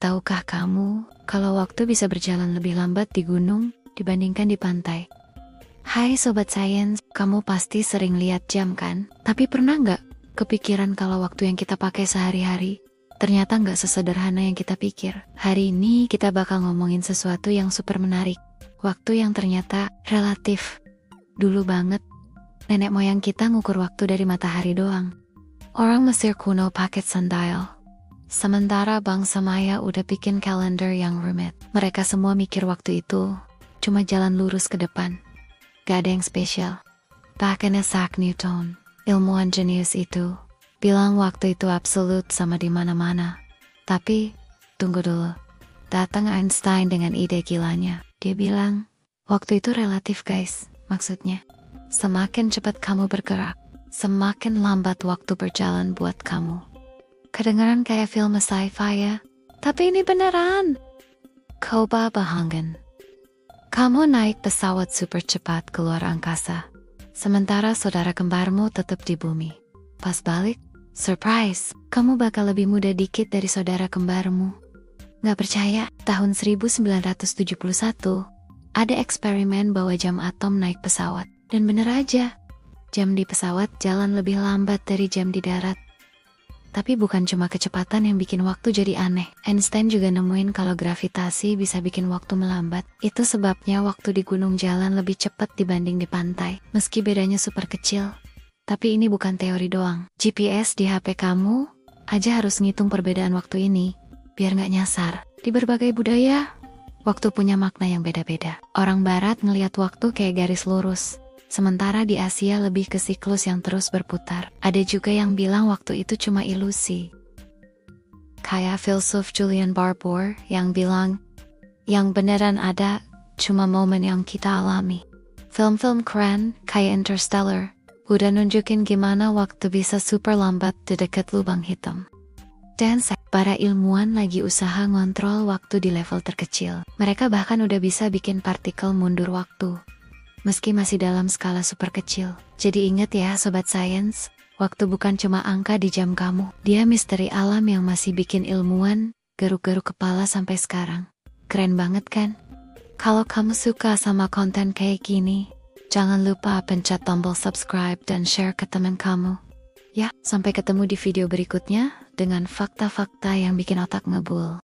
tahukah kamu kalau waktu bisa berjalan lebih lambat di gunung dibandingkan di pantai? Hai Sobat Sains, kamu pasti sering lihat jam kan? Tapi pernah nggak kepikiran kalau waktu yang kita pakai sehari-hari ternyata nggak sesederhana yang kita pikir? Hari ini kita bakal ngomongin sesuatu yang super menarik. Waktu yang ternyata relatif. Dulu banget, nenek moyang kita ngukur waktu dari matahari doang. Orang Mesir kuno pakai sundial. Sementara bangsa Maya udah bikin kalender yang rumit. Mereka semua mikir waktu itu cuma jalan lurus ke depan. Gak ada yang spesial. Bahkan Isaac Newton, ilmuwan jenius itu, bilang waktu itu absolut sama di mana-mana. Tapi, tunggu dulu. Datang Einstein dengan ide gilanya. Dia bilang, waktu itu relatif guys. Maksudnya, semakin cepat kamu bergerak, semakin lambat waktu berjalan buat kamu. Kedengaran kayak film sci-fi ya, tapi ini beneran. Coba bayangin, kamu naik pesawat super cepat keluar angkasa, sementara saudara kembarmu tetap di bumi. Pas balik, surprise, kamu bakal lebih muda dikit dari saudara kembarmu. Gak percaya, tahun 1971, ada eksperimen bawa jam atom naik pesawat. Dan bener aja, jam di pesawat jalan lebih lambat dari jam di darat. Tapi bukan cuma kecepatan yang bikin waktu jadi aneh. Einstein juga nemuin kalau gravitasi bisa bikin waktu melambat. Itu sebabnya waktu di gunung jalan lebih cepat dibanding di pantai. Meski bedanya super kecil. Tapi ini bukan teori doang. GPS di HP kamu aja harus ngitung perbedaan waktu ini, biar nggak nyasar. Di berbagai budaya, waktu punya makna yang beda-beda. Orang barat ngelihat waktu kayak garis lurus. Sementara di Asia lebih ke siklus yang terus berputar. Ada juga yang bilang waktu itu cuma ilusi. Kayak filsuf Julian Barbour yang bilang, yang beneran ada cuma momen yang kita alami. Film-film keren kayak Interstellar udah nunjukin gimana waktu bisa super lambat di dekat lubang hitam. Dan para ilmuwan lagi usaha ngontrol waktu di level terkecil. Mereka bahkan udah bisa bikin partikel mundur waktu. Meski masih dalam skala super kecil. Jadi ingat ya Sobat Sains, waktu bukan cuma angka di jam kamu. Dia misteri alam yang masih bikin ilmuwan garuk-garuk kepala sampai sekarang. Keren banget kan? Kalau kamu suka sama konten kayak gini, jangan lupa pencet tombol subscribe dan share ke teman kamu. Ya, sampai ketemu di video berikutnya dengan fakta-fakta yang bikin otak ngebul.